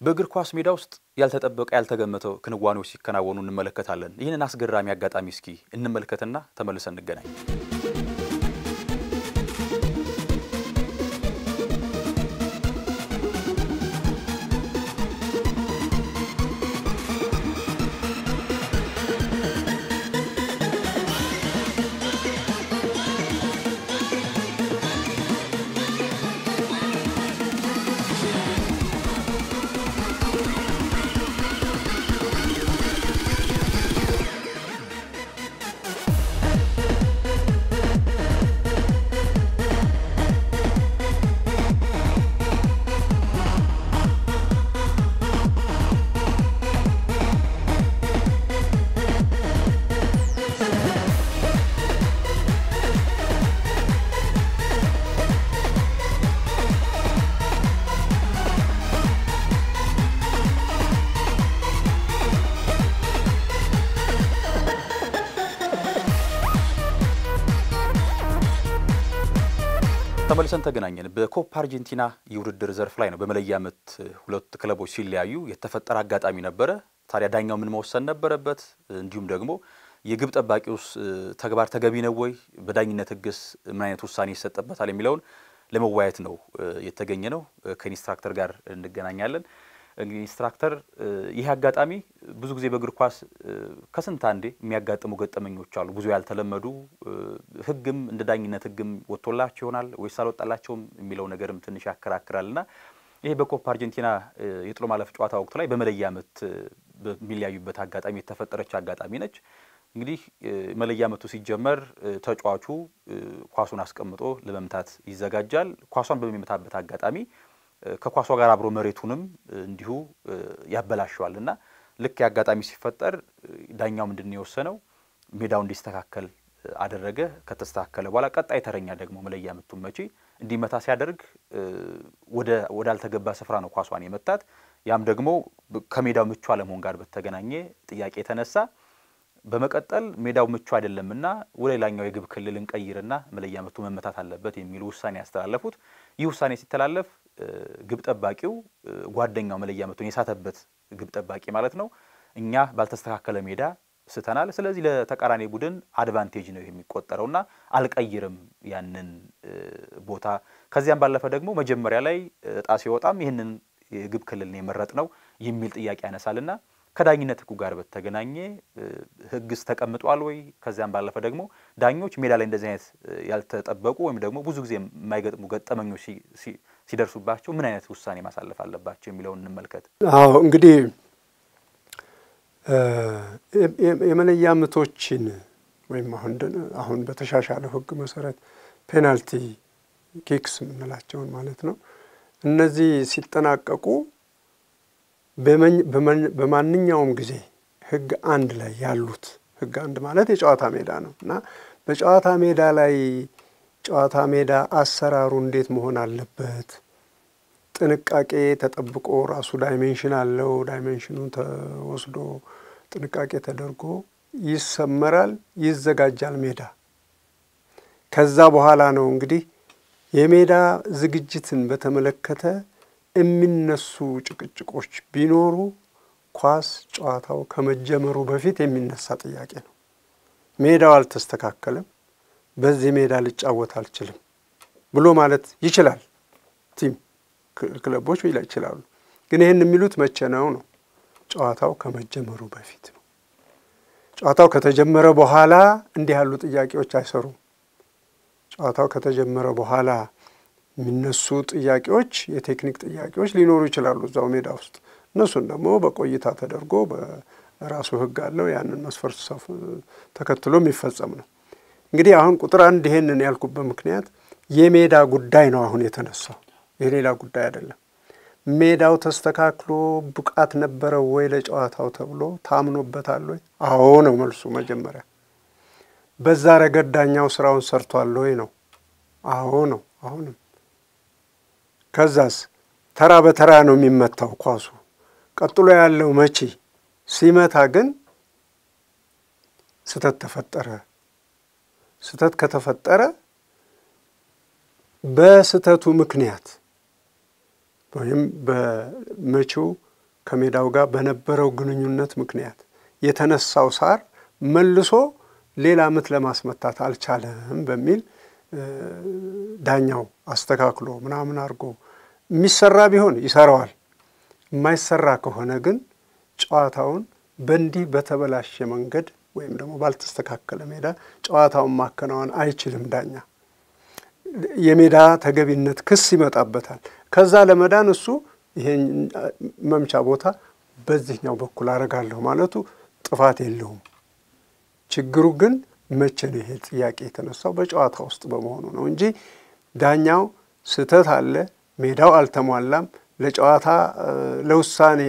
በእግር ኳስ ሜዳ ውስጥ ያልተጠበቀ ያልተገመተው ክንዋኔዎች ሲከናወኑ እንመለከታለን። ይህንን አስገራሚ አጋጣሚ እስኪ እንመልከትና ተመልሰን እንገናኝ። ተመልሰን ተገናኘን። በኮፓ አርጀንቲና የውድድር ዘርፍ ላይ ነው በመለያ ምት ሁለት ክለቦች ሲለያዩ የተፈጠረ አጋጣሚ ነበር። ታዲያ ዳኛው ምን መወሰን ነበረበት? እንዲሁም ደግሞ የግብ ጠባቂውስ ተግባር ተገቢ ነው ወይ? በዳኝነት ህግስ ምን አይነት ውሳኔ ይሰጣበታል የሚለውን ለመወያየት ነው የተገኘነው። ከኢንስትራክተር ጋር እንገናኛለን። ኢንስትራክተር ይህ አጋጣሚ ብዙ ጊዜ በእግር ኳስ ከስንት አንዴ የሚያጋጥሙ ገጠመኞች አሉ። ብዙ ያልተለመዱ ህግም እንደ ዳኝነት ህግም ወጥቶላቸው ይሆናል ወይስ አልወጣላቸውም የሚለው ነገርም ትንሽ ያከራክራልና ይሄ በኮፓ አርጀንቲና የጥሎ ማለፍ ጨዋታ ወቅት ላይ በመለያ ምት በሚለያዩበት አጋጣሚ የተፈጠረች አጋጣሚ ነች። እንግዲህ መለያ ምቱ ሲጀመር ተጫዋቹ ኳሱን አስቀምጦ ለመምታት ይዘጋጃል። ኳሷን በሚመታበት አጋጣሚ ከኳሷ ጋር አብሮ መሬቱንም እንዲሁ ያበላሸዋልና ልክ ያጋጣሚ ሲፈጠር ዳኛው ምንድነው የወሰነው? ሜዳው እንዲስተካከል አደረገ። ከተስተካከለ በኋላ ቀጣይ ተረኛ ደግሞ መለያ ምቱ መጪ እንዲመታ ሲያደርግ ወደ አልተገባ ስፍራ ነው ኳሷን የመታት። ያም ደግሞ ከሜዳው ምቹ አለመሆን ጋር በተገናኘ ጥያቄ ተነሳ። በመቀጠል ሜዳው ምቹ አይደለምና ወደ ሌላኛው የግብ ክልል እንቀይርና መለያ ምቱ መመታት አለበት የሚሉ ውሳኔ ያስተላለፉት። ይህ ውሳኔ ሲተላለፍ ግብ ጠባቂው ጓደኛው መለያ ምቱን የሳተበት ግብ ጠባቂ ማለት ነው እኛ ባልተስተካከለ ሜዳ ስተናል፣ ስለዚህ ለተቃራኒ ቡድን አድቫንቴጅ ነው የሚቆጠረውና አልቀይርም ያንን ቦታ። ከዚያም ባለፈ ደግሞ መጀመሪያ ላይ ጣስ ይወጣም ይሄንን የግብ ክልል ነው የመረጥነው የሚል ጥያቄ ያነሳልና ከዳኝነት ህጉ ጋር በተገናኘ ህግስ ተቀምጧል ወይ? ከዚያም ባለፈ ደግሞ ዳኞች ሜዳ ላይ እንደዚህ አይነት ያልተጠበቁ ወይም ደግሞ ብዙ ጊዜ የማይገጥሙ ገጠመኞች ሲደርሱባቸው ምን አይነት ውሳኔ ማሳለፍ አለባቸው የሚለውን እንመልከት። አዎ እንግዲህ የመለያ ምቶችን ወይም አሁን በተሻሻለው ህግ መሰረት ፔናልቲ ኪክስ ምንላቸው ማለት ነው። እነዚህ ሲጠናቀቁ በማንኛውም ጊዜ ህግ አንድ ላይ ያሉት ህግ አንድ ማለት የጨዋታ ሜዳ ነውና በጨዋታ ሜዳ ላይ ጨዋታ ሜዳ አሰራሩ እንዴት መሆን አለበት? ጥንቃቄ ተጠብቆ ራሱ ዳይሜንሽን አለው። ዳይሜንሽኑ ተወስዶ ጥንቃቄ ተደርጎ ይሰመራል፣ ይዘጋጃል ሜዳ። ከዛ በኋላ ነው እንግዲህ የሜዳ ዝግጅትን በተመለከተ የሚነሱ ጭቅጭቆች ቢኖሩ ኳስ ጨዋታው ከመጀመሩ በፊት የሚነሳ ጥያቄ ነው። ሜዳው አልተስተካከለም፣ በዚህ ሜዳ ልጫወት አልችልም ብሎ ማለት ይችላል። ቲም ክለቦች ይችላሉ። ግን ይሄን የሚሉት መቼ ነው? ጨዋታው ከመጀመሩ በፊት ነው። ጨዋታው ከተጀመረ በኋላ እንዲህ ያሉ ጥያቄዎች አይሰሩም። ጨዋታው ከተጀመረ በኋላ የሚነሱ ጥያቄዎች የቴክኒክ ጥያቄዎች ሊኖሩ ይችላሉ እዛው ሜዳ ውስጥ። እነሱን ደግሞ በቆይታ ተደርጎ በራሱ ህግ አለው ያንን መስፈርት ተከትሎ የሚፈጸም ነው። እንግዲህ አሁን ቁጥር 1 ይሄንን ያልኩበት ምክንያት የሜዳ ጉዳይ ነው አሁን የተነሳው፣ የሌላ ጉዳይ አይደለም። ሜዳው ተስተካክሎ ብቃት ነበረው ወይ ለጨዋታው ተብሎ ታምኖበታል ወይ? አዎ ነው መልሱ መጀመሪያ። በዛ ረገድ ዳኛው ስራውን ሰርቷል ወይ ነው? አዎ ነው። አሁንም ከዛስ ተራ በተራ ነው የሚመታው ኳሱ። ቀጥሎ ያለው መቼ ሲመታ ግን ስተት ተፈጠረ። ስተት ከተፈጠረ በስተቱ ምክንያት ወይም በመቼው ከሜዳው ጋር በነበረው ግንኙነት ምክንያት የተነሳው ሳር መልሶ ሌላ ምት ለማስመታት አልቻለም በሚል ዳኛው አስተካክሎ ምናምን አድርጎ የሚሰራ ቢሆን ይሰራዋል። የማይሰራ ከሆነ ግን ጨዋታውን በእንዲህ በተበላሸ መንገድ ወይም ደግሞ ባልተስተካከለ ሜዳ ጨዋታውን ማከናወን አይችልም ዳኛ። የሜዳ ተገቢነት ክስ ይመጣበታል። ከዛ ለመዳን እሱ ይሄን መምቻ ቦታ በዚህኛው በኩል አረጋለሁ ማለቱ ጥፋት የለውም። ችግሩ ግን መቼ ነው ይሄ ጥያቄ የተነሳው? በጨዋታ ውስጥ በመሆኑ ነው እንጂ ዳኛው ስህተት አለ፣ ሜዳው አልተሟላም፣ ለጨዋታ ለውሳኔ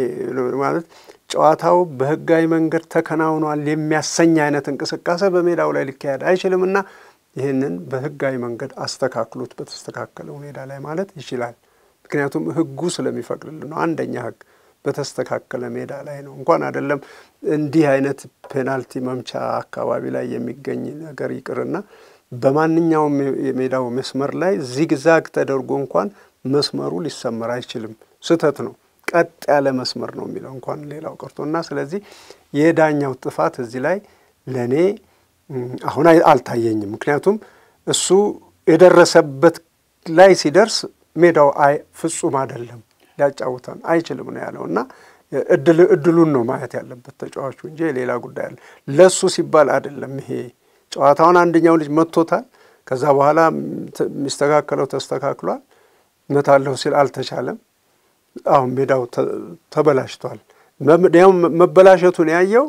ማለት ጨዋታው በህጋዊ መንገድ ተከናውኗል የሚያሰኝ አይነት እንቅስቃሴ በሜዳው ላይ ሊካሄድ አይችልምና ይሄንን በህጋዊ መንገድ አስተካክሉት በተስተካከለው ሜዳ ላይ ማለት ይችላል። ምክንያቱም ህጉ ስለሚፈቅድልን ነው። አንደኛ ህግ በተስተካከለ ሜዳ ላይ ነው። እንኳን አይደለም እንዲህ አይነት ፔናልቲ መምቻ አካባቢ ላይ የሚገኝ ነገር ይቅርና በማንኛውም የሜዳው መስመር ላይ ዚግዛግ ተደርጎ እንኳን መስመሩ ሊሰመር አይችልም። ስህተት ነው። ቀጥ ያለ መስመር ነው የሚለው እንኳን ሌላው ቀርቶና ስለዚህ የዳኛው ጥፋት እዚህ ላይ ለኔ አሁን አልታየኝም። ምክንያቱም እሱ የደረሰበት ላይ ሲደርስ ሜዳው ፍጹም አይደለም ሊያጫውተን አይችልም ነው ያለውና እድሉን ነው ማየት ያለበት ተጫዋቹ እንጂ ሌላ ጉዳይ አለ ለሱ ሲባል አይደለም። ይሄ ጨዋታውን አንደኛው ልጅ መጥቶታል። ከዛ በኋላ ሚስተካከለው ተስተካክሏል። መታለው ሲል አልተቻለም። አሁን ሜዳው ተበላሽቷል። መበላሸቱን ያየው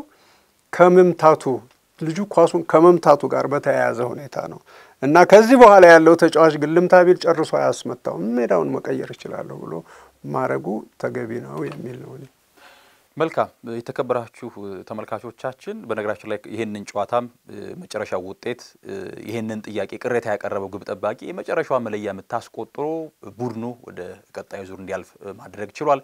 ከመምታቱ ልጁ ኳሱን ከመምታቱ ጋር በተያያዘ ሁኔታ ነው እና ከዚህ በኋላ ያለው ተጫዋች ግን ልምታ ቢል ጨርሶ አያስመታው ሜዳውን መቀየር ይችላል ብሎ ማረጉ ተገቢ ነው የሚል ነው። መልካም የተከበራችሁ ተመልካቾቻችን በነገራችን ላይ ይሄንን ጨዋታም መጨረሻው ውጤት ይሄንን ጥያቄ ቅሬታ ያቀረበው ግብ ጠባቂ የመጨረሻው መለያ የምታስቆጥሮ ቡድኑ ወደ ቀጣዩ ዙር እንዲያልፍ ማድረግ ችሏል።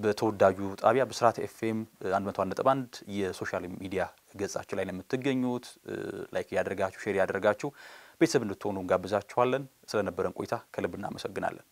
በተወዳጁ ጣቢያ በስራት ኤፍኤም 101.1 የሶሻል ሚዲያ ገጻችን ላይ ነው የምትገኙት። ላይክ ያደርጋችሁ ሼር ያደርጋችሁ ቤተሰብ እንድትሆኑ ጋብዛችኋለን። ስለነበረን ቆይታ ከልብ እናመሰግናለን።